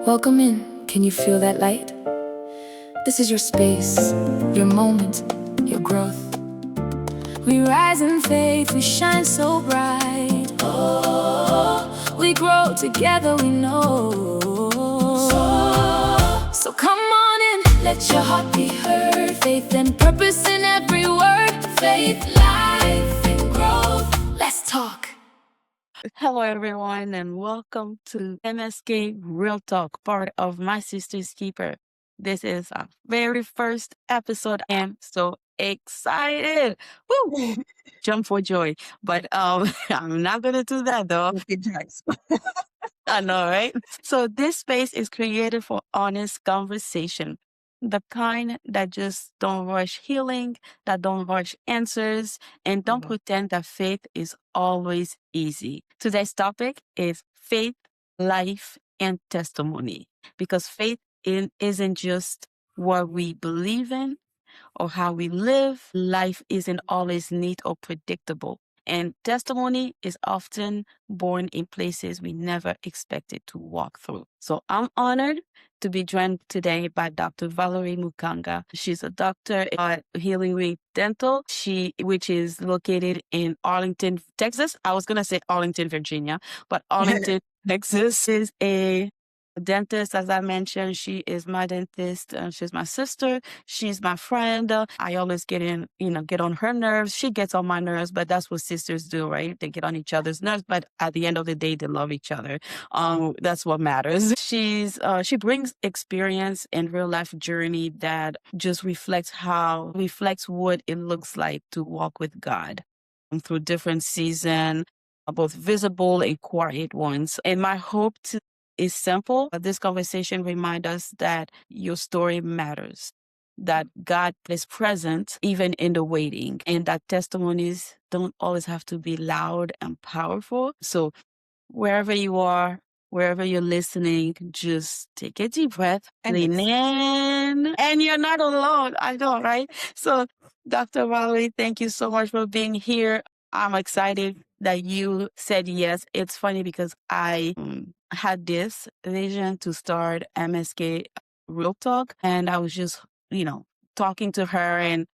Welcome in. Can you feel that light? This is your space, your moment, your growth. We rise in faith, we shine so bright. Oh, we grow together, we know. So come on in, let your heart be heard. Faith and purpose in every word. Faith, life, and growth. Let's talk. Hello, everyone, and welcome to MSK Real Talk, part of My Sister's Keeper. This is our very first episode. I am so excited. Woo! Jump for joy. But I'm not going to do that, though. I know, right? So this space is created for honest conversation, the kind that just don't rush healing, that don't rush answers, and don't pretend that faith is always easy. Today's topic is faith, life, and testimony, because isn't just what we believe in or how we live. Life isn't always neat or predictable. And testimony is often born in places we never expected to walk through. So I'm honored to be joined today by Dr. Valerie Mukanga. She's a doctor at Healing Wing Dental, which is located in Arlington, Texas. I was going to say Arlington, Virginia, but Arlington, Texas is a dentist. As I mentioned, she is my dentist. She's my sister. She's my friend. I always get on her nerves. She gets on my nerves, but that's what sisters do, right? They get on each other's nerves, but at the end of the day, they love each other. That's what matters. She brings experience and real life journey that just reflects what it looks like to walk with God through different seasons, both visible and quiet ones. And my hope is simple. This conversation reminds us that your story matters, that God is present even in the waiting, and that testimonies don't always have to be loud and powerful. So wherever you are, wherever you're listening, just take a deep breath, lean in, and you're not alone. I know, right? So Dr. Valerie, thank you so much for being here. I'm excited that you said yes. It's funny because I had this vision to start MSK Real Talk, and I was just, talking to her, and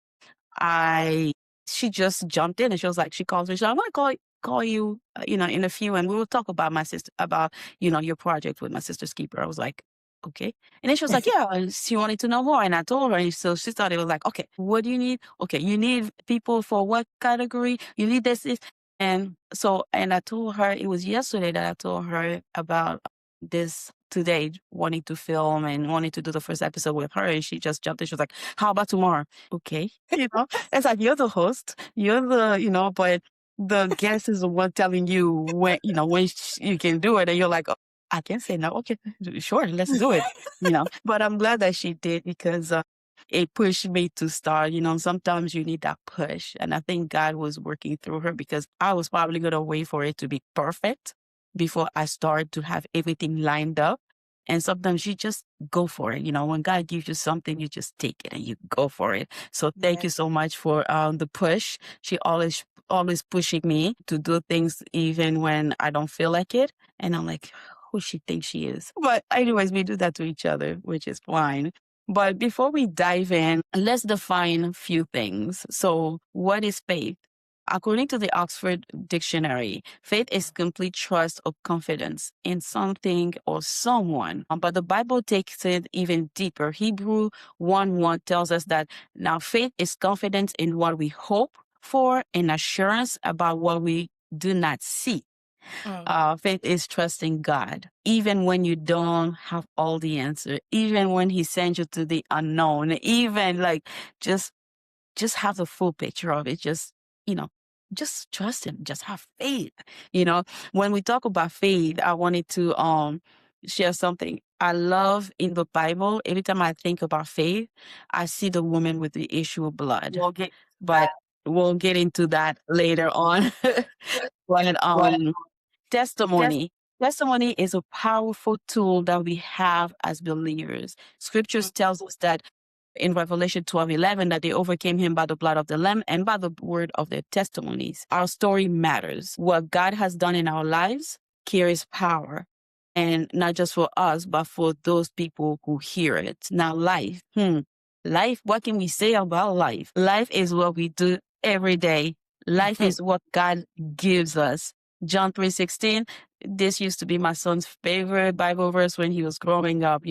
she just jumped in, and she calls me. She said, I want to call you, in a few, and we will talk about your project with my sister's keeper. I was like, okay. And then she was like, yeah, and she wanted to know more. And I told her, and so she thought it was like, okay, what do you need? Okay, you need people for what category? You need this. And I told her, it was yesterday that I told her about this today, wanting to film and wanting to do the first episode with her. And she just jumped in. She was like, how about tomorrow? Okay. It's like, you're the host, but the guest is the one telling you when you can do it. And you're like, oh, I can say no. Okay, sure, let's do it. But I'm glad that she did, because it pushed me to start. Sometimes you need that push. And I think God was working through her, because I was probably going to wait for it to be perfect before I start to have everything lined up. And sometimes you just go for it. When God gives you something, you just take it and you go for it. So thank you so much for the push. She always pushing me to do things even when I don't feel like it. And I'm like, who she thinks she is? But anyways, we do that to each other, which is fine. But before we dive in, let's define a few things. So what is faith? According to the Oxford Dictionary, faith is complete trust or confidence in something or someone. But the Bible takes it even deeper. Hebrew 1:1 tells us that now faith is confidence in what we hope for and assurance about what we do not see. Faith is trusting God, even when you don't have all the answer, even when He sends you to the unknown, even like just have the full picture of it. Just trust Him, just have faith. When we talk about faith, I wanted to share something. I love in the Bible, every time I think about faith, I see the woman with the issue of blood. But we'll get into that later on. But testimony. Testimony is a powerful tool that we have as believers. Scriptures tells us that in Revelation 12:11 that they overcame Him by the blood of the Lamb and by the word of their testimonies. Our story matters. What God has done in our lives carries power. and not just for us, but for those people who hear it. Now, life, what can we say about life? Life is what we do every day. Life is what God gives us. John 3:16, this used to be my son's favorite Bible verse when he was growing up,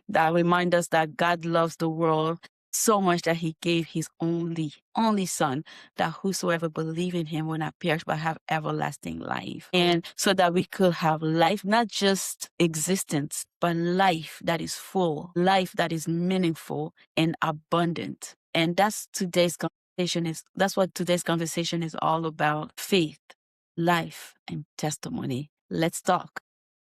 that reminds us that God loves the world so much that he gave his only son, that whosoever believe in him will not perish but have everlasting life. And so that we could have life, not just existence, but life that is full, life that is meaningful and abundant. And that's what today's conversation is all about: faith, life, and testimony. Let's talk.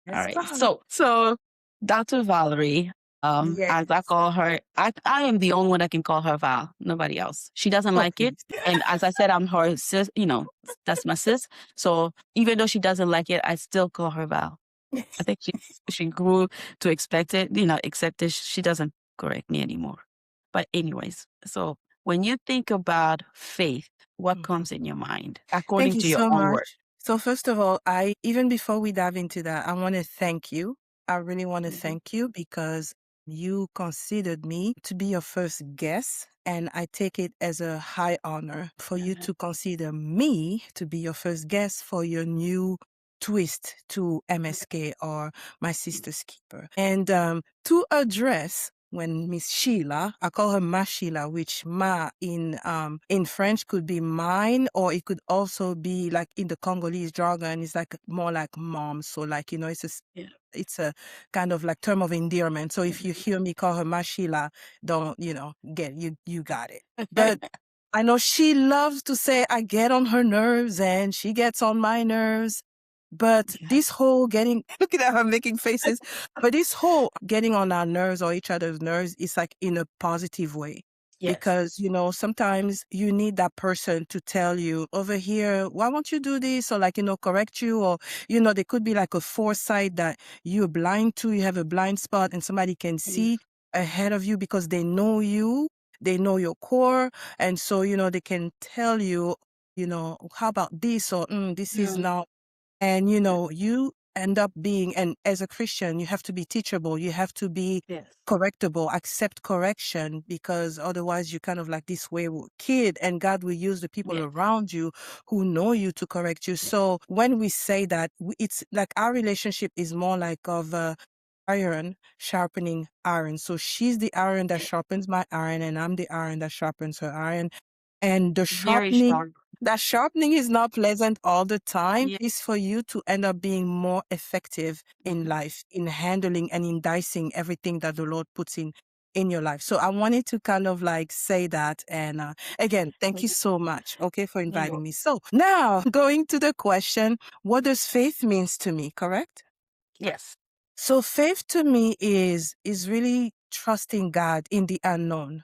All Let's right. talk. So Dr. Valerie, Yes. as I call her, I am the only one that can call her Val, nobody else. She doesn't Oh, like it. please. And as I said, I'm her sis, that's my sis. So even though she doesn't like it, I still call her Val. I think she grew to expect it, accept it. She doesn't correct me anymore. But anyways, so when you think about faith, what Mhm. comes in your mind Thank according you to your so own word? much. So first of all, even before we dive into that, I want to thank you. I really want to Mhm. thank you because you considered me to be your first guest, and I take it as a high honor for you Amen. to consider me to be your first guest for your new twist to MSK, or My Sister's Keeper. And to address when Miss Sheila, I call her Ma Sheila, which Ma in French could be mine, or it could also be like in the Congolese jargon, it's like more like mom. So like, Yeah. it's a kind of like term of endearment. So if you hear me call her Ma Sheila, don't, you got it. But I know she loves to say I get on her nerves and she gets on my nerves. But Yeah. this whole getting, looking at her making faces, but this whole getting on our nerves or each other's nerves is like in a positive way. Yes. Because, sometimes you need that person to tell you over here, why won't you do this? Or like, correct you. Or, there could be like a foresight that you're blind to, you have a blind spot and somebody can Yeah. see ahead of you because they know you, they know your core. And so, they can tell you, how about this? Or this is Yeah. not, and you end up being, and as a Christian, you have to be teachable. You have to be Yes. correctable, accept correction, because otherwise you're kind of like this wayward kid, and God will use the people Yes. around you who know you to correct you. So when we say that, it's like our relationship is more like of iron sharpening iron. So she's the iron that Yes. sharpens my iron, and I'm the iron that sharpens her iron. And the Very sharpening, sharp. that sharpening is not pleasant all the time. Yeah. It's for you to end up being more effective in Mhm. life, in handling and in dicing everything that the Lord puts in your life. So I wanted to kind of like say that. And again, thank you so much, okay, for You- inviting me. So now going to the question, what does faith means to me, correct? Yes. So faith to me is really trusting God in the unknown.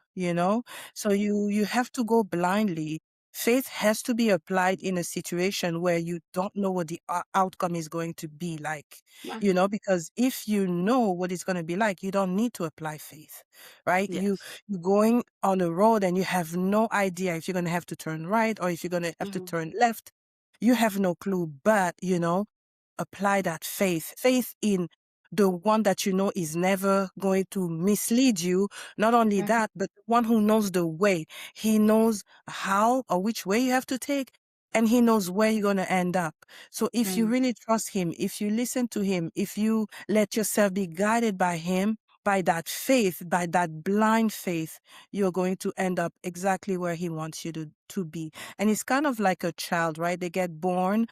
So you have to go blindly. Faith has to be applied in a situation where you don't know what the outcome is going to be like, Yeah. because if you know what it's going to be like, you don't need to apply faith, right? Yes. You're going on a road and you have no idea if you're going to have to turn right or if you're going to have to Mhm. turn left. You have no clue, but apply that faith in the one that is never going to mislead you. Not only Mhm. that, but the one who knows the way. He knows how or which way you have to take, and he knows where you're going to end up. So if you Mm. really trust him, if you listen to him, if you let yourself be guided by him, by that faith, by that blind faith, you're going to end up exactly where he wants you to be. And it's kind of like a child, right? They get born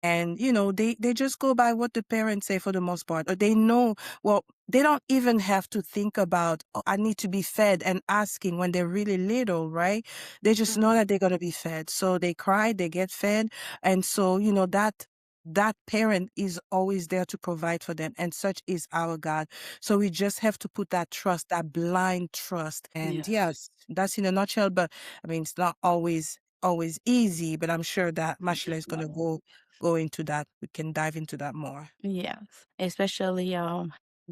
and, they just go by what the parents say for the most part, or they know, well, they don't even have to think about, oh, I need to be fed and asking when they're really little, right? They just know Mhm. that they're going to be fed. So they cry, they get fed. And so, that parent is always there to provide for them. And such is our God. So we just have to put that trust, that blind trust. And Yes. yes, that's in a nutshell, but I mean, it's not always easy, but I'm sure that Mashila is going to go into that. We can dive into that more. Yes. Especially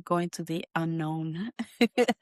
going to the unknown.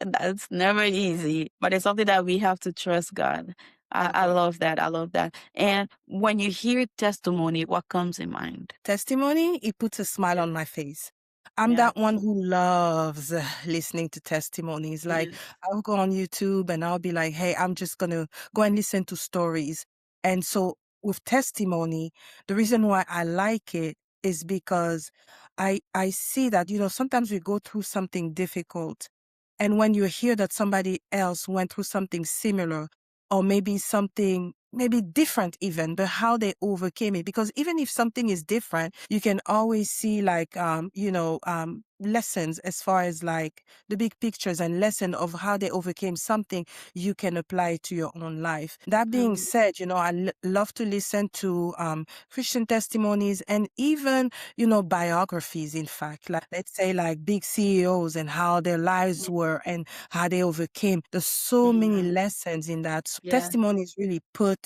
That's never easy, but it's something that we have to trust God. I Uh-huh. love that. I love that. And when you hear testimony, what comes in mind? Testimony, it puts a smile Yeah. on my face. I'm Yeah. that one who loves listening to testimonies. Like, Yes. I'll go on YouTube and I'll be like, hey, I'm just going to go and listen to stories. And so with testimony, the reason why I like it is because I see that, sometimes we go through something difficult. And when you hear that somebody else went through something similar, or maybe something maybe different even, but how they overcame it. Because even if something is different, you can always see like lessons as far as like the big pictures and lesson of how they overcame something you can apply to your own life. That being Mhm. said, I love to listen to Christian testimonies and even biographies. In fact, like let's say like big CEOs and how their lives were and how they overcame. There's so many Mhm. lessons in that. So Yeah. testimonies really put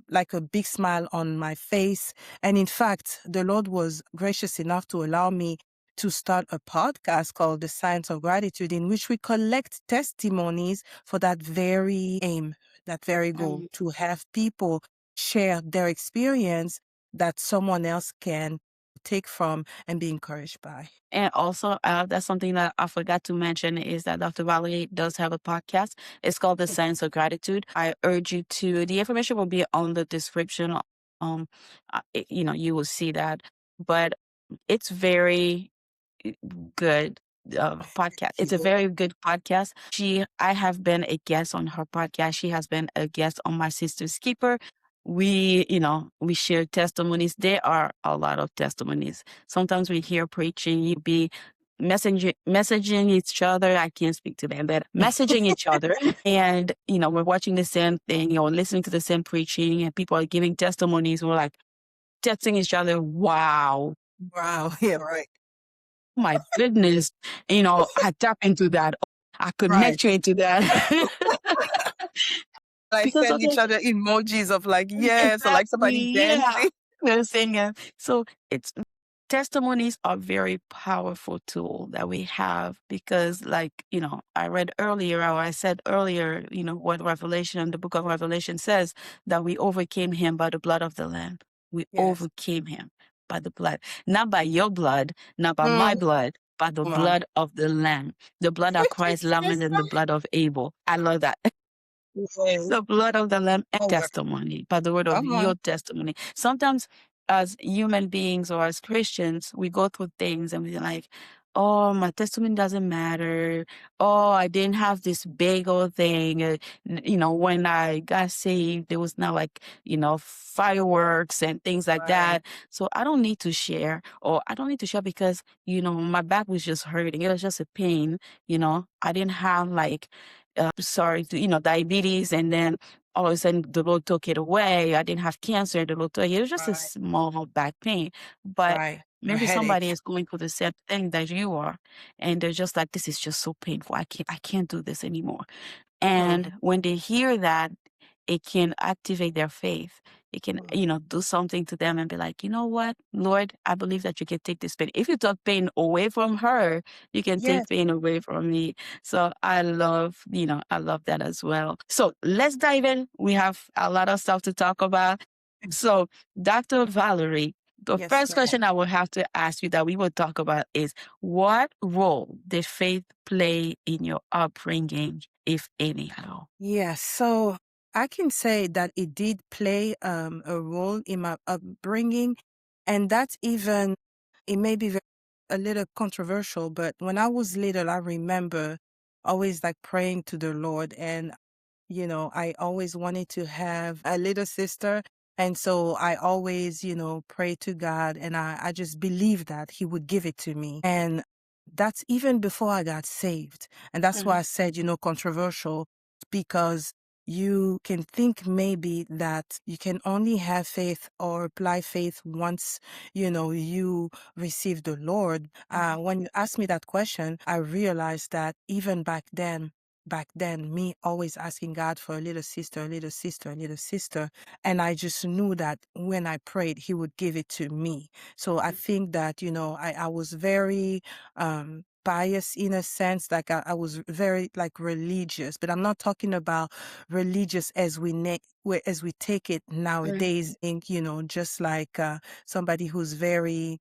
like a big smile on my face. And in fact, the Lord was gracious enough to allow me to start a podcast called The Science of Gratitude, in which we collect testimonies for that very aim, that very goal, Mhm. to have people share their experience that someone else can take from and be encouraged by. And also, that's something that I forgot to mention is that Dr. Valerie does have a podcast. It's called The Science of Gratitude. I urge you to, the information will be on the description. You will see that, but it's very good podcast. Thank It's a you. very good podcast. I have been a guest on her podcast. She has been a guest on my sister's keeper. We share testimonies. There are a lot of testimonies. Sometimes we hear preaching, you be messaging each other. I can't speak to them, but messaging each other. And, we're watching the same thing or listening to the same preaching and people are giving testimonies. We're like texting each other. Wow. Wow. Yeah, right. My goodness. I tap into that. I Right. connect you into that. Like Because send of each the other emojis of like yes, or like exactly, somebody yeah. dancing. They're singing. So it's testimonies are very powerful tool that we have because like, I read earlier, or I said earlier, what the book of Revelation says that we overcame him by the blood of the Lamb. We Yes. overcame him by the blood, not by your blood, not by Mm, my blood, by the wow. blood of the Lamb, the blood that cries louder That's than the right. blood of Abel. I love that. Yes. The blood of the Lamb and Oh, well, testimony, by the word of come on. your testimony. Sometimes, as human beings or as Christians, we go through things and we're like, oh, my testimony doesn't matter. Oh, I didn't have this big old thing. When I got saved, there was not like, fireworks and things like Right. that. So I don't need to share, or I don't need to share because, my back was just hurting. It was just a pain. I didn't have like, diabetes, and then all of a sudden the Lord took it away. I didn't have cancer. The Lord took it. It was just a Right. small back pain, but Right. Or maybe somebody headaches. is going through the same thing that you are, and they're just like, this is just so painful. I can't do this anymore. Mm, And when they hear that, it can activate their faith. It can, mm. do something to them and be like, you know what, Lord, I believe that you can take this pain. If you took pain away from her, you can Yes. take pain away from me. So I love that as well. So let's dive in. We have a lot of stuff to talk about. So, Dr. Valerie, the Yes, first ma'am. question I will have to ask you that we will talk about is what role did faith play in your upbringing, if any at all? Yes. So I can say that it did play a role in my upbringing. And that's even, it may be a little controversial, but when I was little, I remember always like praying to the Lord. And I always wanted to have a little sister. And so I always, pray to God and I just believed that He would give it to me. And that's even before I got saved. And that's why Mhm. I said, controversial, because you can think maybe that you can only have faith or apply faith once, you receive the Lord. When you asked me that question, I realized that even back then, me always asking God for a little sister, a little sister, a little sister. And I just knew that when I prayed, He would give it to me. So I think that, I was very biased in a sense, like I was very like religious, but I'm not talking about religious as as we take it Mhm. nowadays, in, just like somebody who's very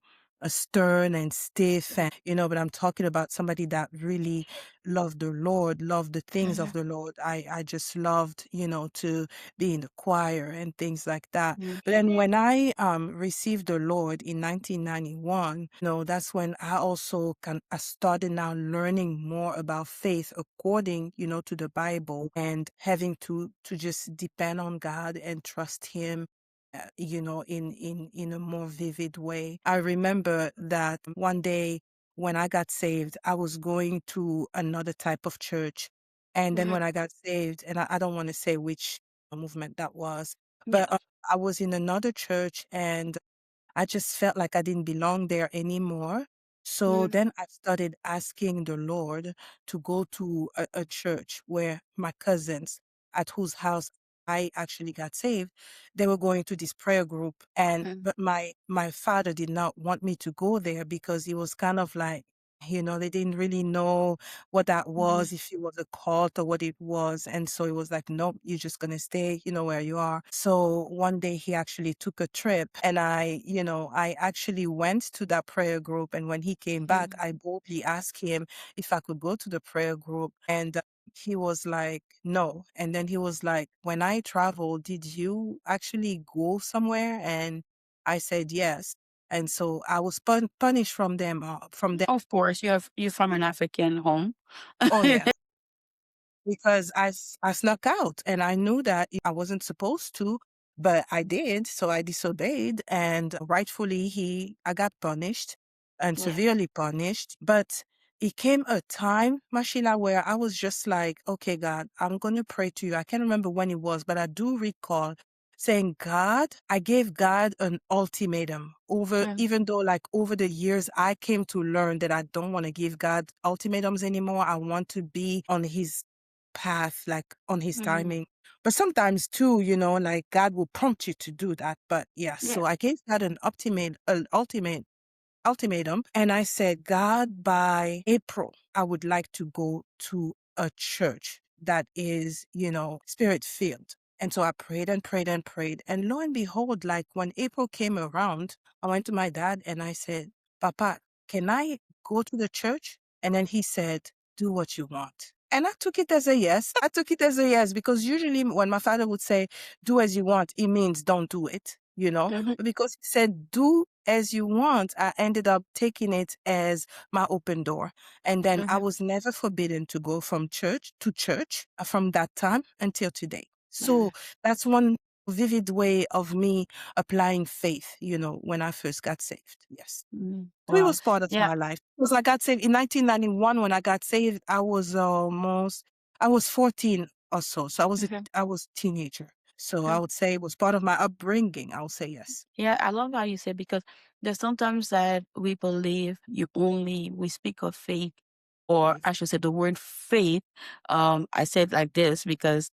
stern and stiff, and but I'm talking about somebody that really loved the Lord, loved the things of the Lord. I just loved, to be in the choir and things like that. Mhm. But then when I received the Lord in 1991, that's when I also I started now learning more about faith according, to the Bible, and having to just depend on God and trust Him, in a more vivid way. I remember that one day when I got saved, I was going to another type of church. And then Mhm. when I got saved, and I don't want to say which movement that was, Yeah. but I was in another church, and I just felt like I didn't belong there anymore. So Mhm. then I started asking the Lord to go to a church where my cousins, at whose house I actually got saved, they were going to this prayer group. And Mhm. but my father did not want me to go there because he was kind of like, they didn't really know what that Mhm. was, if it was a cult or what it was. And so it was like, nope, you're just going to stay, where you are. So one day he actually took a trip, and I actually went to that prayer group. And when he came back, Mhm. I boldly asked him if I could go to the prayer group. And he was like, no. And then he was like, when I traveled, did you actually go somewhere? And I said, yes. And so I was punished from them, Of course, you're from an African home. oh yeah, because I snuck out, and I knew that I wasn't supposed to, but I did. So I disobeyed, and rightfully I got punished, and Yeah. severely punished. But it came a time, Mashila, where I was just like, okay, God, I'm going to pray to you. I can't remember when it was, but I do recall saying, God, I gave God an ultimatum over, Mhm. even though like over the years, I came to learn that I don't want to give God ultimatums anymore. I want to be on his path, like on his Mhm. timing. But sometimes too, like God will prompt you to do that. But yeah, Yeah. so I gave God an ultimatum. And I said, God, by April, I would like to go to a church that is, spirit filled. And so I prayed and prayed and prayed. And lo and behold, like when April came around, I went to my dad and I said, Papa, can I go to the church? And then he said, do what you want. And I took it as a yes. I took it as a yes, because usually when my father would say, do as you want, it means don't do it. Mhm. But because he said, do as you want, I ended up taking it as my open door. And then I Mhm. was never forbidden to go from church to church from that time until today. So Mhm. that's one vivid way of me applying faith, when I first got saved. Yes. Mhm. So it Wow. was part of Yeah. my life. Because I got saved in 1991. When I got saved, I was 14 or so. So Mhm. I was teenager. So I Mhm. would say it was part of my upbringing. I would say yes. Yeah, I love how you say because there's sometimes that we believe we speak of faith, or Yes. I should say the word faith. I said like this because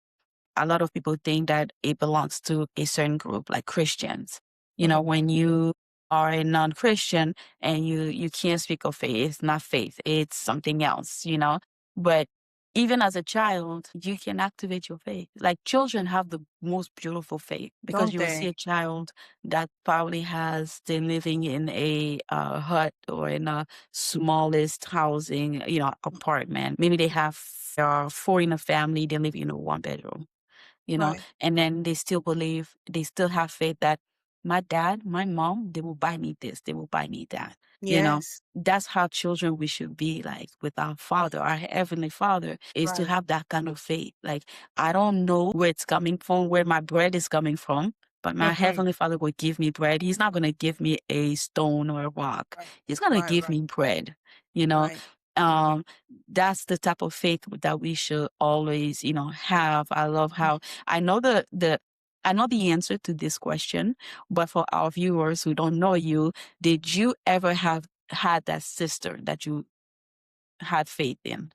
a lot of people think that it belongs to a certain group, like Christians. Mhm. When you are a non-Christian and you can't speak of faith, it's not faith, it's something else. But even as a child, you can activate your faith. Like children have the most beautiful faith because Don't you will see they? a child that probably has been living in a hut or in a smallest housing, apartment. Maybe they are four in a family, they live in a one bedroom, Right. and then they still have faith that my dad, my mom, they will buy me this, they will buy me that. You know, Yes. that's how children we should be like with our Father, our Heavenly Father, is to Right. have that kind of faith. Like, I don't know where it's coming from, where my bread is coming from, but my Hmm. Heavenly Father will give me bread. He's not going to give me a stone or a rock. Right. He's going to Right. give Right. me bread, you know. Right. Um, that's the type of faith that we should always, have. I love how I know I know the answer to this question, but for our viewers who don't know you, did you ever have had that sister that you had faith in?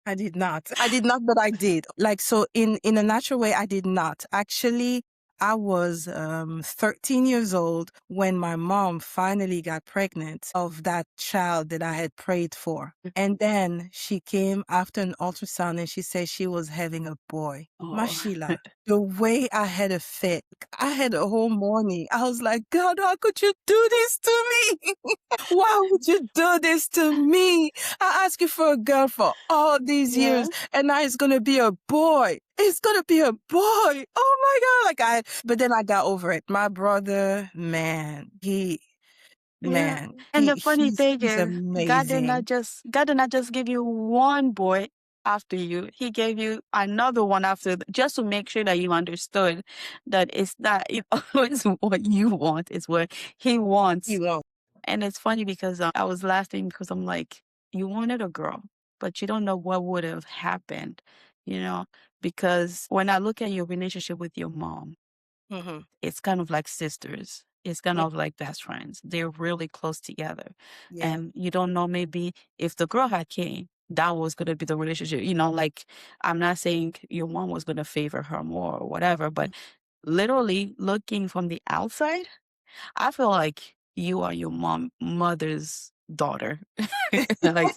I did not. I did not, but I did. Like, so in a natural way, I did not. Actually, I was 13 years old when my mom finally got pregnant of that child that I had prayed for. And then she came after an ultrasound and she said she was having a boy. Oh, Mashila. the way I had a fit. I had a whole morning. I was like, God, how could you do this to me? Why would you do this to me? I asked you for a girl for all these Yeah. years, and now it's gonna be a boy. It's gonna be a boy. Oh my God! But then I got over it. My brother, man, Yeah. And the funny thing he's is, God did not amazing. just give you one boy after you. He gave you another one after, just to make sure that you understood that it's not always what you want, it's what he wants. He will. And it's funny because I was laughing because I'm like, you wanted a girl, but you don't know what would have happened, you know? Because when I look at your relationship with your mom, Mm-hmm. it's kind of like sisters. It's kind Mm, of like best friends. They're really close together. yeah. And you don't know, maybe if the girl had came, that was going to be the relationship. Like, I'm not saying your mom was going to favor her more or whatever, but literally looking from the outside, I feel like you are your mother's daughter. Like,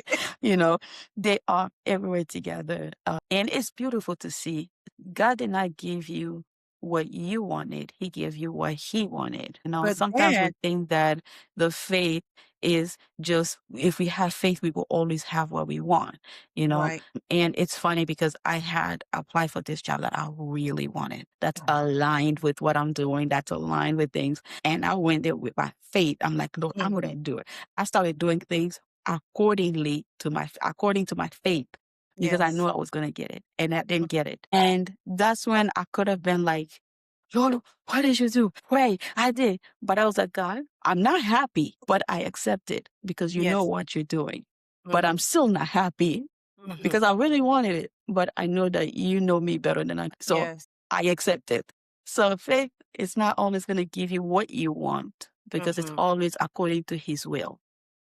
they are everywhere together. And it's beautiful to see. God did not give you what you wanted. He gave you what he wanted. But Sometimes we then, think that the faith is just, if we have faith, we will always have what we want, you know? right. And it's funny because I had applied for this job that I really wanted. That's aligned with what I'm doing. That's aligned with things. And I went there with my faith. I'm like, Lord, I'm going to do it. I started doing things according to my faith, because I knew Yes. I was going to get it, and I didn't get it. And that's when I could have been like, Lord, what did you do? Pray. I did. But I was like, God, I'm not happy, but I accept it because you know Yes. what you're doing. But I'm Mm-hmm. still not happy Mm-hmm. because I really wanted it. But I know that you know me better than I. So Yes. I accept it. So faith is not always going to give you what you want, because it's Mm-hmm. always according to his will.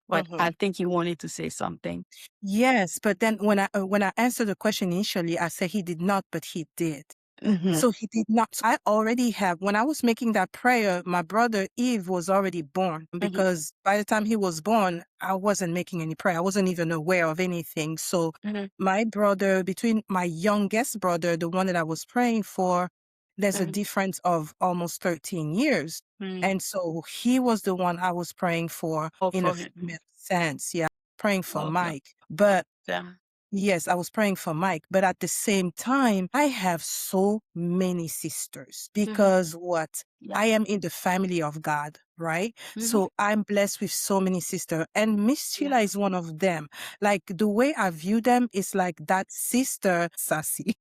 But Mm-hmm. I think you wanted to say something. Yes, but then when I answered the question initially, I said he did not, but he did. Mhm. So he did not. I already have, when I was making that prayer, my brother Eve was already born, because by the time he was born, I wasn't making any prayer. I wasn't even aware of anything. So Mhm. my brother, between my youngest brother, the one that I was praying for, there's a Mhm. difference of almost 13 years. Mhm. And so he was the one I was praying for Oh, in a for him. female sense. Yeah. Praying for Okay. Mike. But Yeah. yes, I was praying for Mike, but at the same time, I have so many sisters because what? Yeah. I am in the family of God, right? Mhm. So I'm blessed with so many sisters, and Miss Sheila is one of them. Like, the way I view them is like that sister sassy.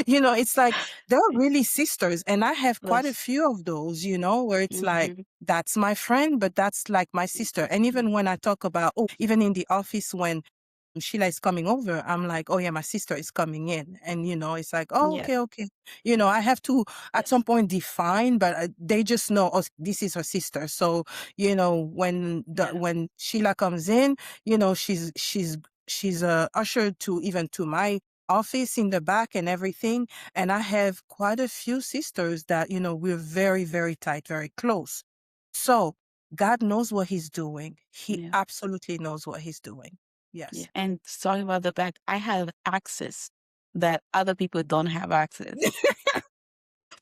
It's like they're really sisters, and I have quite a Yes. few of those, where it's like, Mhm. that's my friend, but that's like my sister. And even when I talk about, even in the office, when Sheila is coming over, I'm like, oh yeah, my sister is coming in. And, it's like, oh, Yeah. okay, okay. I have to at some Yes. point define, but they just know, oh, this is her sister. So, Yeah. when Sheila comes in, she's ushered to my office in the back and everything. And I have quite a few sisters that, we're very, very tight, very close. So God knows what he's doing. He Yeah. absolutely knows what he's doing. Yeah. Yes. And talking about the back, I have access that other people don't have access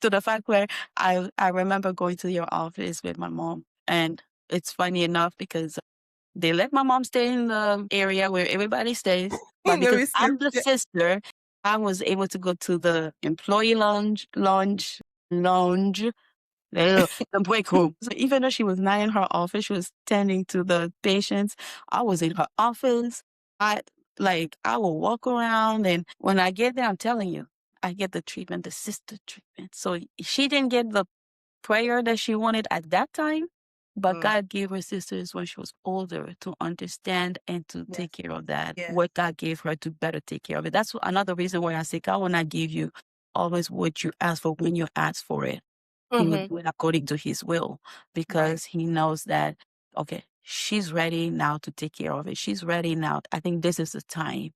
to, the fact where I remember going to your office with my mom, and it's funny enough because they let my mom stay in the area where everybody stays, but The because receipt, I'm the yeah. sister, I was able to go to the employee lounge, the break room. So even though she was not in her office, she was tending to the patients. I was in her office. I will walk around, and when I get there, I'm telling you, I get the treatment, the sister treatment. So she didn't get the prayer that she wanted at that time, but Mm, God gave her sisters when she was older to understand and to yes. take care of that. Yeah. What God gave her to better take care of it. That's another reason why I say God will not give you always what you ask for when you ask for it. He would Mm-hmm. do it according to his will, Right. because he knows that, okay, she's ready now to take care of it. She's ready now. I think this is the time,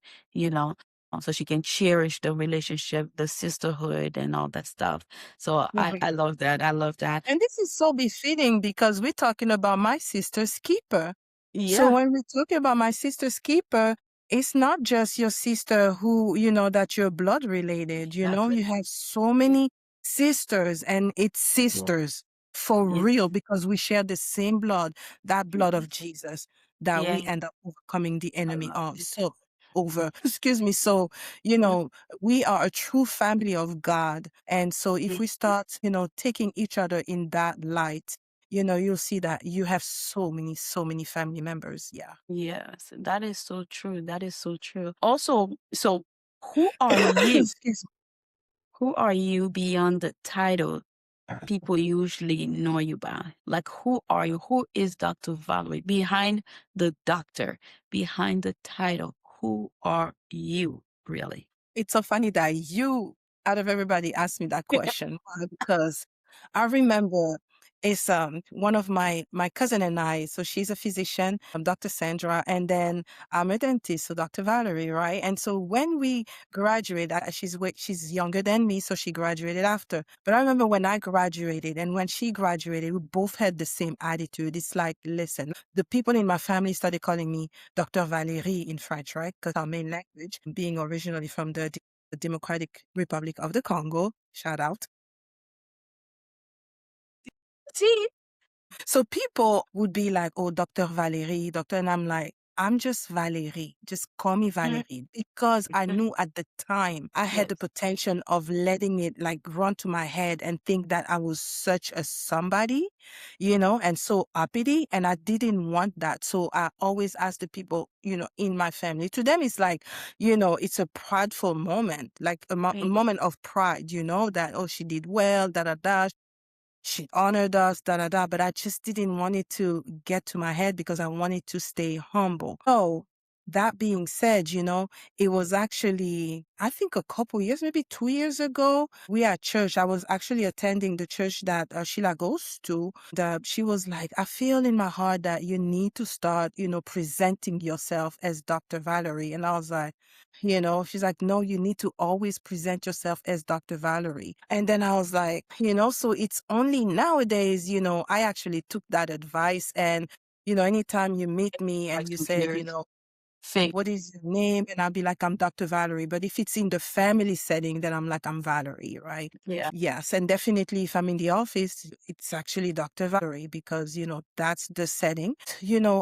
so she can cherish the relationship, the sisterhood, and all that stuff. So I, Mm-hmm. I love that. I love that. And this is so befitting because we're talking about my sister's keeper. So Yeah. when we're talking about my sister's keeper, it's not just your sister who, that you're blood related, Exactly. you have so many sisters and it's Yeah. sisters for Yeah. real because we share the same blood, that blood Yeah. of Jesus that we Yeah. end up overcoming the I enemy love of. it. So excuse me. So, Yeah. we are a true family of God. And so if we start, taking each other in that light, you'll see that you have so many family members. Yeah. Yes, that is so true. That is so true. Also, so who are you? Excuse Who are you beyond the title people usually know you by? Like, who are you? Who is Dr. Valerie? Behind the doctor, behind the title, who are you really? It's so funny that you, out of everybody, asked me that question because I remember it's one of my cousin and I. So she's a physician, Dr. Sandra, and then I'm a dentist, so Dr. Valerie, right? And so when we graduated, she's younger than me, so she graduated after. But I remember when I graduated and when she graduated, we both had the same attitude. It's like, listen, the people in my family started calling me Dr. Valérie in French, right? Because our main language, being originally from the Democratic Republic of the Congo, shout out. See? So people would be like, oh, Dr. Valérie, doctor. And I'm like, I'm just Valérie. Just call me Mhm. Valérie. Because I knew at the time I had the Yes. potential of letting it like run to my head and think that I was such a somebody, and so uppity. And I didn't want that. So I always ask the people, in my family, to them, it's like, it's a prideful moment, like a Mhm. moment of pride, that, oh, she did well, da, da, da. She honored us, da da da, but I just didn't want it to get to my head because I wanted to stay humble. So that being said, it was actually, I think a couple years, maybe 2 years ago, we at church. I was actually attending the church that Sheila goes to. She was like, I feel in my heart that you need to start, presenting yourself as Dr. Valerie. And I was like, she's like, no, you need to always present yourself as Dr. Valerie. And then I was like, so it's only nowadays, I actually took that advice. And, anytime you meet me and Like you some said, years. Fake. what is your name? And I'll be like, I'm Dr. Valerie. But if it's in the family setting, then I'm like, I'm Valerie, right? Yeah. Yes. And definitely if I'm in the office, it's actually Dr. Valerie because, that's the setting.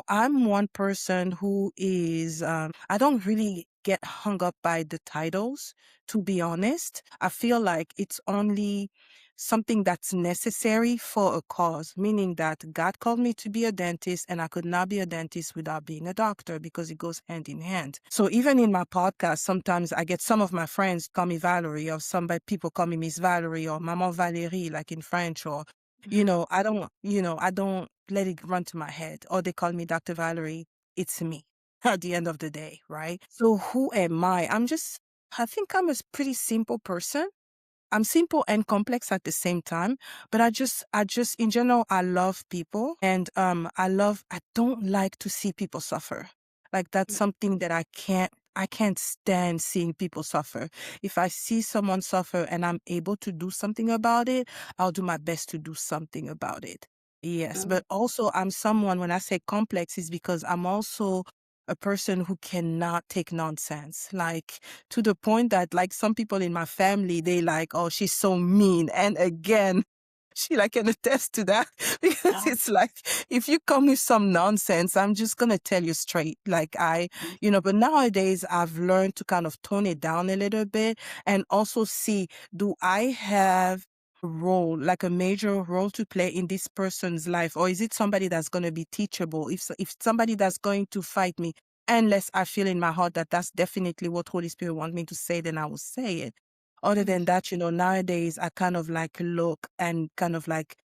I'm one person who is, I don't really get hung up by the titles, to be honest. I feel like it's only something that's necessary for a cause, meaning that God called me to be a dentist and I could not be a dentist without being a doctor because it goes hand in hand. So even in my podcast, sometimes I get some of my friends call me Valerie or some people call me Miss Valerie or Maman Valérie, like in French, or, Mhm. I don't let it run to my head or they call me Dr. Valerie. It's me at the end of the day, right? So who am I? I think I'm a pretty simple person. I'm simple and complex at the same time, but in general, I love people and, I don't like to see people suffer. Like that's something that I can't stand seeing people suffer. If I see someone suffer and I'm able to do something about it, I'll do my best to do something about it. Yes, Mhm. but also I'm someone, when I say complex, is because I'm also a person who cannot take nonsense. Like, to the point that like some people in my family, they like, oh, she's so mean. And again, she like can attest to that because Yeah. it's like, if you come with some nonsense, I'm just going to tell you straight. Like but nowadays I've learned to kind of tone it down a little bit and also see, do I have a role, like a major role to play in this person's life? Or is it somebody that's going to be teachable? If somebody that's going to fight me, unless I feel in my heart that that's definitely what Holy Spirit wants me to say, then I will say it. Other than that, nowadays I kind of like look and kind of like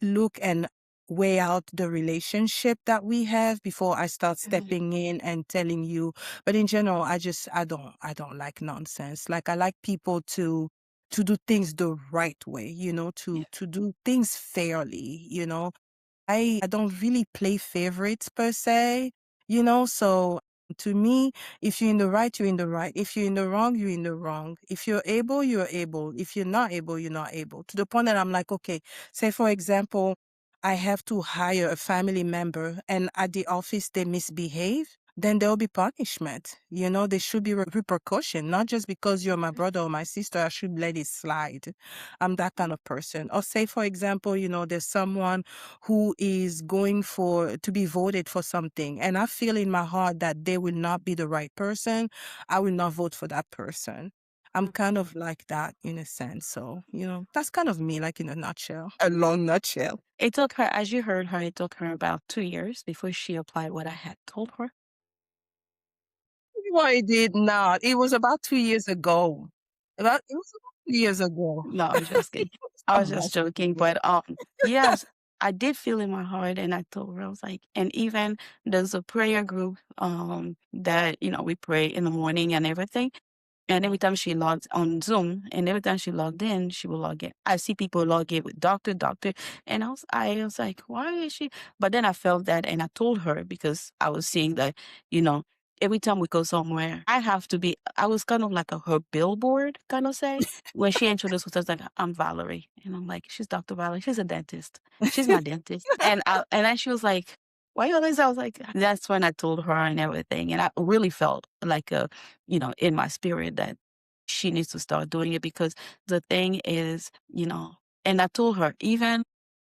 look and weigh out the relationship that we have before I start Mhm. stepping in and telling you. But in general, I don't like nonsense. Like I like people to do things the right way, Yeah. to do things fairly. I don't really play favorites per se, so to me, if you're in the right, you're in the right. If you're in the wrong, you're in the wrong. If you're able, you're able. If you're not able, you're not able. To the point that I'm like, okay, say for example, I have to hire a family member and at the office they misbehave. then there'll be punishment. You know, there should be repercussion, not just because you're my brother or my sister, I should let it slide. I'm that kind of person. Or say, for example, you know, there's someone who is going to be voted for something, and I feel in my heart that they will not be the right person. I will not vote for that person. I'm kind of like that in a sense. So, you know, that's kind of me, like in a nutshell, a long nutshell. It took her, as you heard her, it took her about 2 years before she applied what I had told her. No, it did not. It was about 2 years ago. It was about 2 years ago. No, I'm just kidding. I was I'm just messing joking. with But yes, I did feel in my heart, and I told her, I was like, and even there's a prayer group that, we pray in the morning and everything. And every time she logged on Zoom, and every time she logged in, she will log in. I see people log in with doctor, and I was like, why is she? But then I felt that, and I told her because I was seeing that, you know, every time we go somewhere, I have to be. I was kind of like her billboard, kind of say. When she introduced herself, like, I'm Valerie, and I'm like, she's Dr. Valerie. She's a dentist. She's my dentist. And then she was like, why you always? I was like, that's when I told her and everything, and I really felt like in my spirit that she needs to start doing it because the thing is, and I told her, even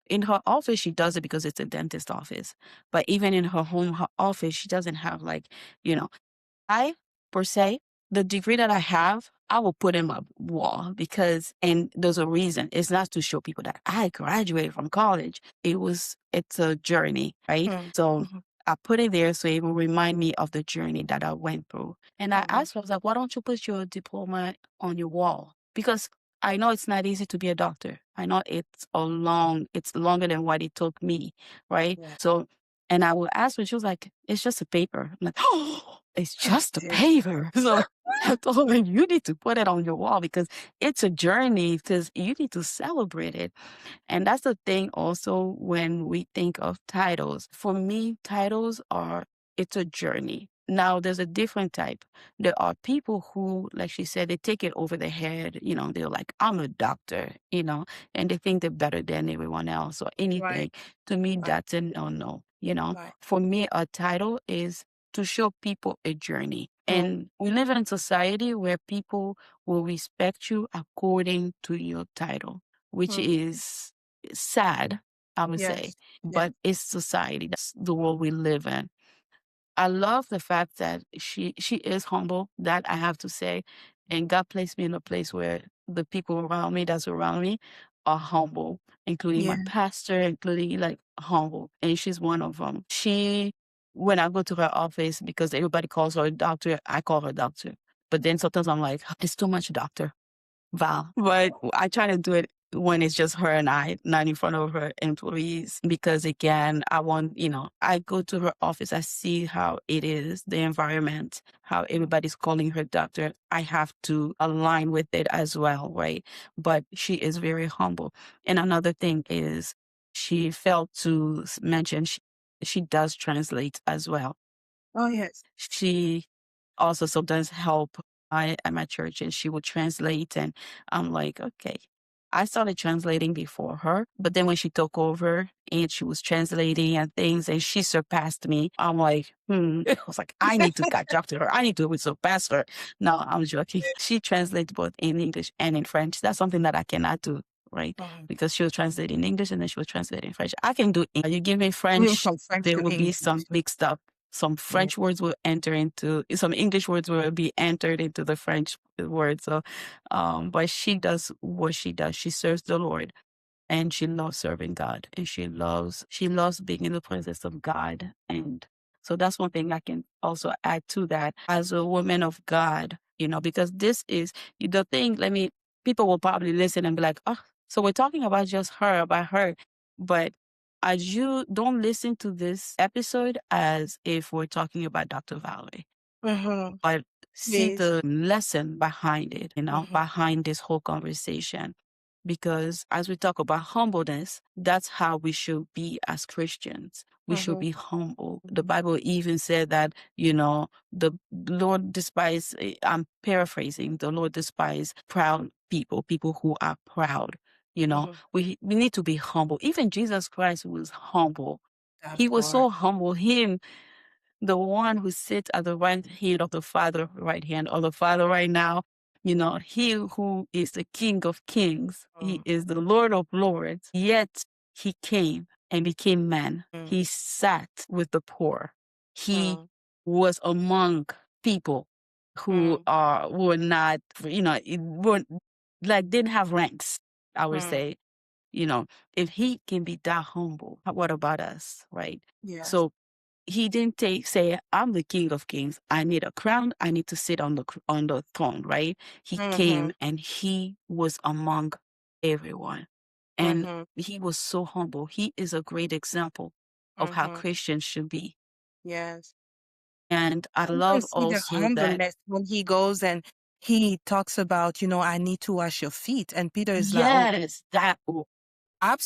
in her office, she does it because it's a dentist office. But even in her home her office, she doesn't have you know, I, per se, the degree that I have, I will put in my wall and there's a reason. It's not to show people that I graduated from college. It's a journey, right? So Mhm. I put it there so it will remind me of the journey that I went through. And I Mhm. asked her, I was like, why don't you put your diploma on your wall? Because I know it's not easy to be a doctor. I know it's longer than what it took me, right? Yeah. So, and I would ask her, she was like, it's just a paper. I'm like, oh, it's Oh, just a dear. paper. So I told her, you need to put it on your wall because it's a journey, because you need to celebrate it. And that's the thing also when we think of titles. For me, it's a journey. Now, there's a different type. There are people who, like she said, they take it over their head. They're like, I'm a doctor, and they think they're better than everyone else or anything. Right. To me, Right. that's a no. Right. For me, a title is to show people a journey. Mm. And we live in a society where people will respect you according to your title, which Mm. is sad, I would say, Yes. Yeah. but it's society. That's the world we live in. I love the fact that she is humble, that I have to say, and God placed me in a place where the people around me that's around me are humble, including Yeah. my pastor, including like humble, and she's one of them. When I go to her office, because everybody calls her a doctor, I call her doctor. But then sometimes I'm like, it's too much doctor. Val. But I try to do it when it's just her and I, not in front of her employees, because again, I go to her office, I see how it is, the environment, how everybody's calling her doctor. I have to align with it as well, right? But she is very humble. And another thing is she failed to mention she does translate as well. Oh, yes. She also sometimes help at my church, and she would translate, and I'm like, okay. I started translating before her, but then when she took over and she was translating and things and she surpassed me, I'm like, I was like, I need to catch up to her. I need to surpass her. No, I'm joking. She translates both in English and in French. That's something that I cannot do, right? Because she will translate in English and then she will translate in French. I can do English. You give me French, From French there to will be English. some mixed up. Some Yeah. French words will some English words will be entered into the French word. So, but she does what she does. She serves the Lord, and she loves serving God, and she loves being in the presence of God. And so that's one thing I can also add to that as a woman of God, because this is the thing. People will probably listen and be like, oh, so we're talking about just her, about her. But as you don't listen to this episode as if we're talking about Dr. Valerie, Mm-hmm. but see Yes. the lesson behind it, Mm-hmm. behind this whole conversation. Because as we talk about humbleness, that's how we should be as Christians. We should be humble. The Bible even said that, the Lord despise, I'm paraphrasing, the Lord despise proud people who are proud. We need to be humble. Even Jesus Christ was humble. That He was part. so humble. the one who sits at the right hand of the Father, right hand of the Father right now. He who is the King of Kings, he is the Lord of Lords, yet he came and became man. He sat with the poor. He was among people who were not, weren't, like, didn't have ranks, I would say. If he can be that humble, what about us, right? Yes. So he didn't say, I'm the King of Kings. I need a crown. I need to sit on the throne, right? He came and he was among everyone. And he was so humble. He is a great example of how Christians should be. Yes. And I You love see the also that, humbleness when he goes and he talks about, I need to wash your feet. And Peter is like, oh, yes, that's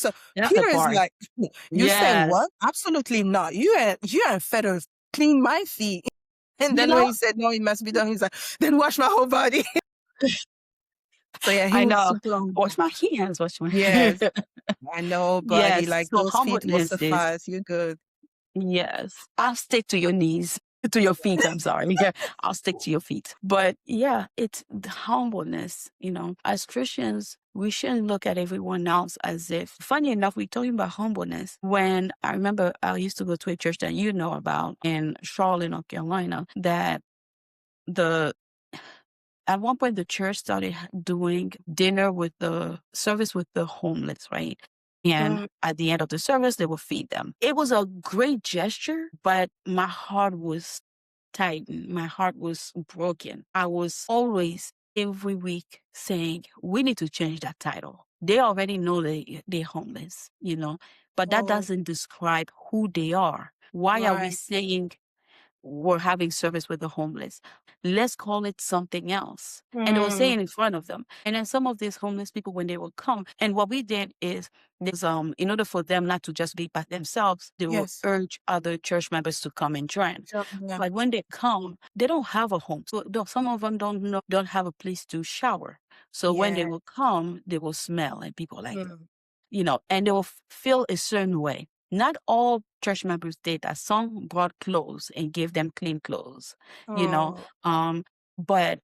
the Peter is part. like, you saying Yes. what? Absolutely not. You ain't fed to clean my feet. And You then when know, he said, no, it must be done, he's like, then wash my whole body. So yeah, he I was know. super humble. Wash my hands, wash my Yes, I know, buddy. Yes. Like So those feet will humbleness is, suffice. You're good. yes. I'll stick to your knees, to your feet. I'm sorry. Yeah, I'll stick to your feet. But yeah, it's the humbleness. As Christians, we shouldn't look at everyone else as if, funny enough, we're talking about humbleness. When I remember I used to go to a church that you know about in Charlotte, North Carolina, that at one point the church started doing dinner with the service with the homeless, right? And at the end of the service, they would feed them. It was a great gesture, but my heart was tightened. My heart was broken. I was always every week saying, we need to change that title. They already know they're homeless, but that doesn't describe who they are. Why are we Right. saying we're having service with the homeless? Let's call it something else. And they were saying in front of them. And then some of these homeless people, when they will come, and what we did is, in order for them not to just be by themselves, they will Yes. urge other church members to come and join. Yeah. But when they come, they don't have a home. So some of them don't have a place to shower. So when they Yeah. will come, they will smell, and people like, and they will feel a certain way. Not all church members did that. Some brought clothes and gave them clean clothes, but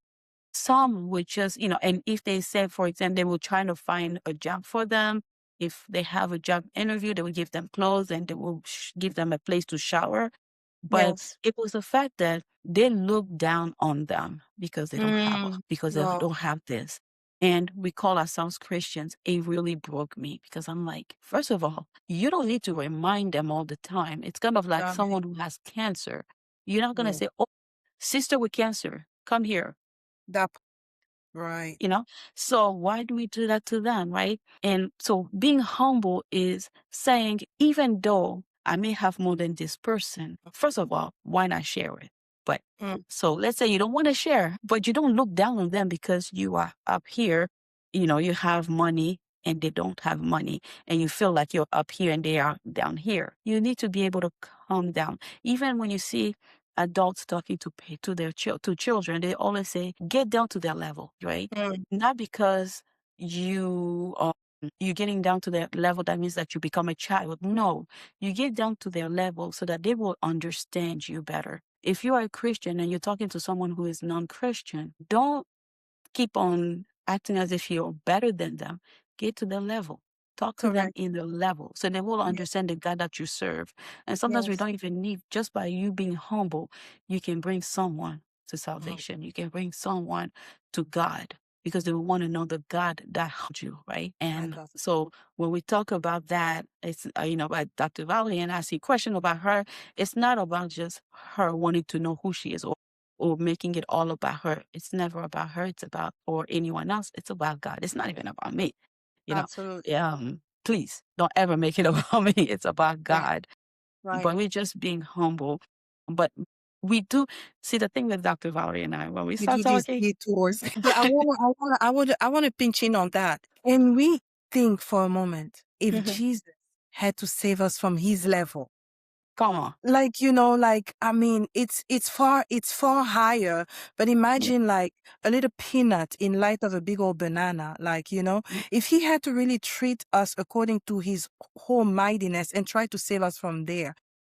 some would just, and if they said, for example, they were trying to find a job for them. If they have a job interview, they will give them clothes and they will give them a place to shower. But Yes. it was the fact that they look down on them because they don't Wow. don't have this. And we call ourselves Christians. It really broke me because I'm like, first of all, you don't need to remind them all the time. It's kind of like Right. someone who has cancer. You're not going to Yeah. say, oh, sister with cancer, come here. That right. So why do we do that to them, right? And so being humble is saying, even though I may have more than this person, first of all, why not share it? But so let's say you don't want to share, but you don't look down on them because you are up here, you have money and they don't have money, and you feel like you're up here and they are down here. You need to be able to calm down. Even when you see adults talking to their to children, they always say, get down to their level, right? Not because you're getting down to their level, that means that you become a child. No, you get down to their level so that they will understand you better. If you are a Christian and you're talking to someone who is non-Christian, don't keep on acting as if you're better than them. Get to their level. Talk to them Correct. in their level so they will Yes. understand the God that you serve. And sometimes we Yes. don't even need, just by you being humble, you can bring someone to salvation. You can bring someone to God because they will want to know the God that helped you, right? I And love so when we talk about that, it's, about Dr. Valerie, and I ask you a question about her, it's not about just her wanting to know who she is or making it all about her. It's never about her. It's about, or anyone else. It's about God. It's not even about me. absolutely. Please don't ever make it about me. It's about Right. God. Right. But we're just being humble. But we do see the thing with Dr. Valerie and I, when we You start do these talking, detours. Yeah, I wanna pinch in on that. And we think for a moment, if Jesus had to save us from his level, come on. like, I mean, it's far higher, but imagine like a little peanut in light of a big old banana. Like, if he had to really treat us according to his whole mightiness and try to save us from there,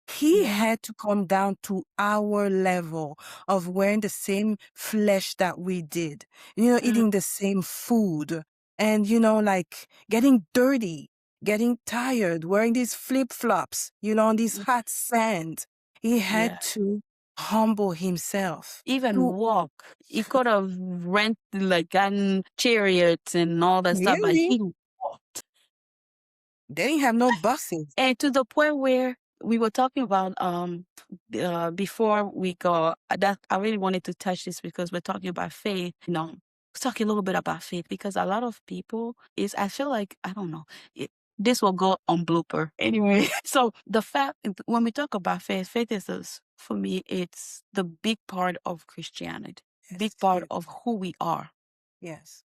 He Yeah. had to come down to our level of wearing the same flesh that we did, eating the same food and, like getting dirty, getting tired, wearing these flip-flops, on these hot sand. He had Yeah. to humble himself Even to walk. He could have rented, like, gotten chariots and all that stuff, but really, he walked. they didn't have no buses. And to the point where we were talking about before we go, that I really wanted to touch this because we're talking about faith. Let's talk a little bit about faith because a lot of people is I feel like I don't know. This will go on blooper anyway. So the fact when we talk about faith, faith is for me it's the big part of Christianity, big Yes, part yes, of who we are, yes.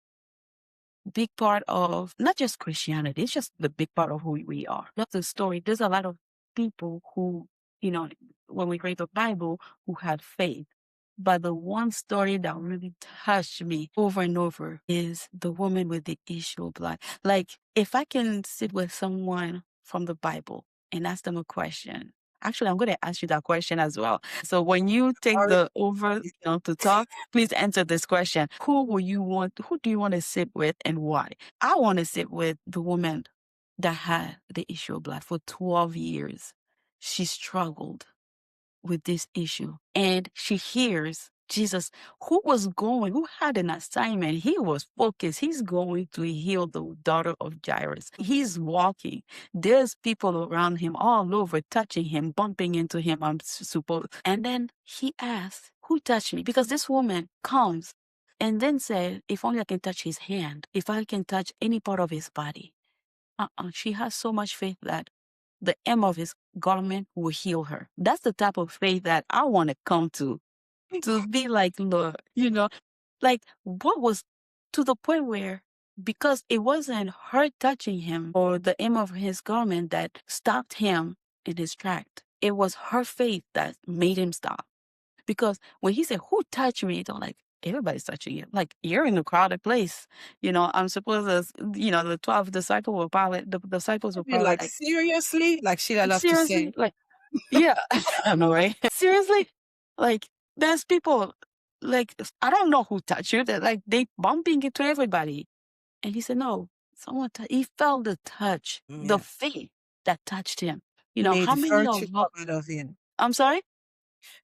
big part of not just Christianity, it's just the big part of who we are. That's the story. There's a lot of people who, you know, when we read the Bible, who had faith. But the one story that really touched me over and over is the woman with the issue of blood. Like, if I can sit with someone from the Bible and ask them a question, actually, I'm going to ask you that question as well. So when you take Already, the over, to talk, please answer this question. Who do you want to sit with and why? I want to sit with the woman that had the issue of blood for 12 years. She struggled with this issue. And she hears Jesus, who had an assignment. He was focused. He's going to heal the daughter of Jairus. He's walking. There's people around him all over, touching him, bumping into him, I'm supposed. And then he asks, who touched me? Because this woman comes and then says, if only I can touch his hand, if I can touch any part of his body. She has so much faith that the hem of his garment will heal her. That's the type of faith that I want to come to be like, Lord, like what was to the point where, because it wasn't her touching him or the hem of his garment that stopped him in his track. It was her faith that made him stop. Because when he said, who touched me? It's all like, everybody's touching you. Like, you're in a crowded place. I'm supposed as, the 12 disciples were probably, the disciples were be probably like, like, seriously? Like Sheila love to seriously? say. Like, yeah, I know, right? Seriously? Like, there's people, like, I don't know who touched you. That like, they bumping into everybody. And he said, no, he felt the touch, the Yeah. faith that touched him. Made How many virtue of come us, out of him. I'm sorry?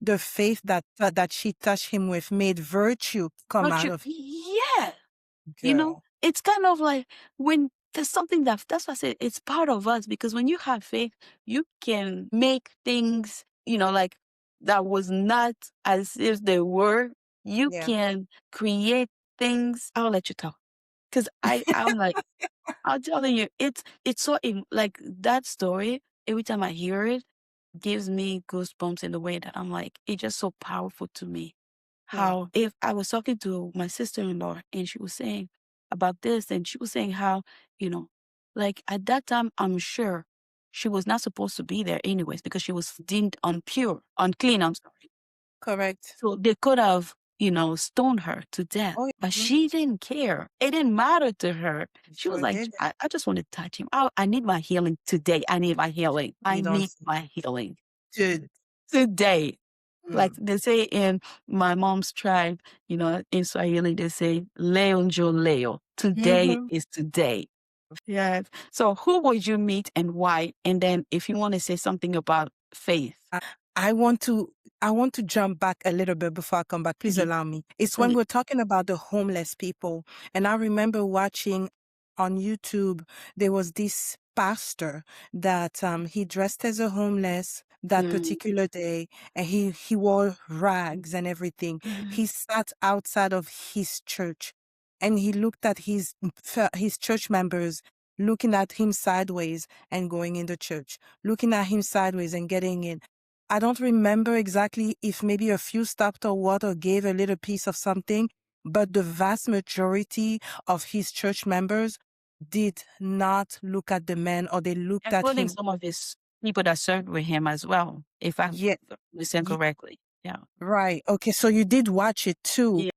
The faith that she touched him with made virtue come But out you, of yeah. girl. It's kind of like when there's something that's why I said it's part of us because when you have faith, you can make things, like that was not as if they were. You Yeah. can create things. I'll let you talk because I'm like, I'm telling you, it's so like that story. Every time I hear it, gives me goosebumps in the way that I'm like, it's just so powerful to me. Yeah. How if I was talking to my sister-in-law and she was saying about this and she was saying how, you know, like at that time, I'm sure she was not supposed to be there anyways because she was deemed unclean, I'm sorry. Correct. So they could have, stoned her to death, Oh, but yeah. she didn't care. It didn't matter to her. She was Sure like, did. I just want to touch him. I need my healing today. I need my healing. I You don't need see. my healing Good. today. Like Mm. they say in my mom's tribe, in Swahili, they say, Leo njo Leo. Today Mm-hmm. is today. Yes. So who would you meet and why? And then if you want to say something about faith. I want to jump back a little bit before I come back. Please Mhm. allow me. It's when we're talking about the homeless people. And I remember watching on YouTube, there was this pastor that he dressed as a homeless that Mm. particular day, and he wore rags and everything. He sat outside of his church and he looked at his church members looking at him sideways and going in the church, looking at him sideways and getting in. I don't remember exactly if maybe a few stopped or what or gave a little piece of something, but the vast majority of his church members did not look at the man, or they looked at Including him. some of his people that served with him as well, if I Yeah, listen ye- correctly. Yeah. right. Okay, so you did watch it too. Yeah.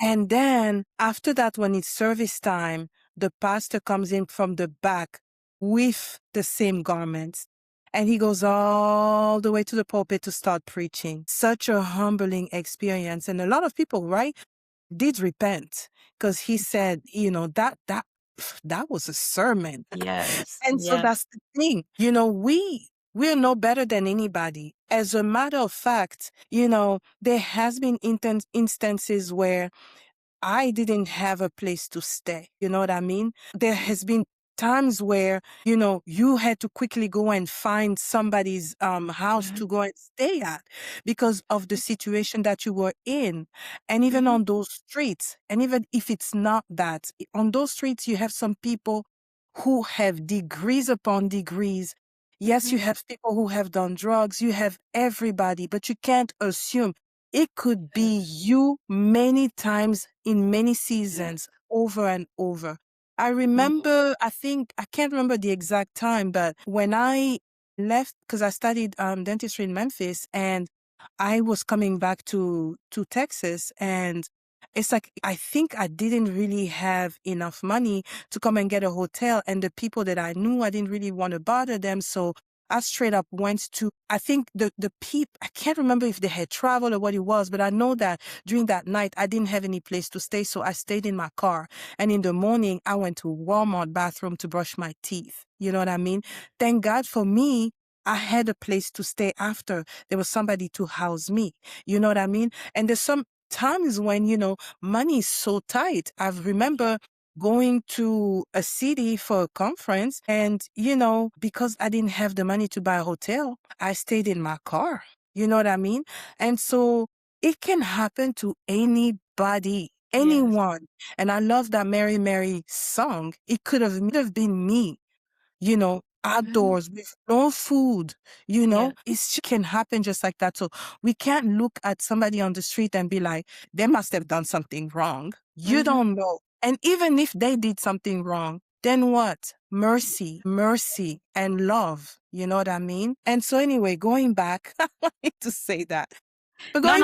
And then after that, when it's service time, the pastor comes in from the back with the same garments. And he goes all the way to the pulpit to start preaching. Such a humbling experience. And a lot of people, right, did repent because he said, that was a sermon. Yes. And so Yes. that's the thing. We're no better than anybody. As a matter of fact, there has been instances where I didn't have a place to stay. You know what I mean? There has been times where, you had to quickly go and find somebody's house Mhm. to go and stay at because of the situation that you were in. And even Mhm. on those streets, and even if it's not that, on those streets, you have some people who have degrees upon degrees. Yes, Mhm. you have people who have done drugs, you have everybody, but you can't assume. It could be you many times in many seasons over and over. I remember, I can't remember the exact time, but when I left, because I studied dentistry in Memphis, and I was coming back to Texas, and it's like, I think I didn't really have enough money to come and get a hotel. And the people that I knew, I didn't really want to bother them. So I straight up went to, I think the people, I can't remember if they had traveled or what it was, but I know that during that night, I didn't have any place to stay. So I stayed in my car. And in the morning, I went to Walmart bathroom to brush my teeth. You know what I mean? Thank God for me, I had a place to stay after. There was somebody to house me. You know what I mean? And there's some times when, money is so tight. I remember going to a city for a conference, and, because I didn't have the money to buy a hotel, I stayed in my car. You know what I mean? And so it can happen to anybody, Yes. anyone. And I love that Mary Mary song. It could have been me, outdoors with no food, Yeah. it's just can happen just like that. So we can't look at somebody on the street and be like, they must have done something wrong. You Mhm. don't know. And even if they did something wrong, then what? Mercy, and love. You know what I mean? And so anyway, going back, I wanted to say that. But No, going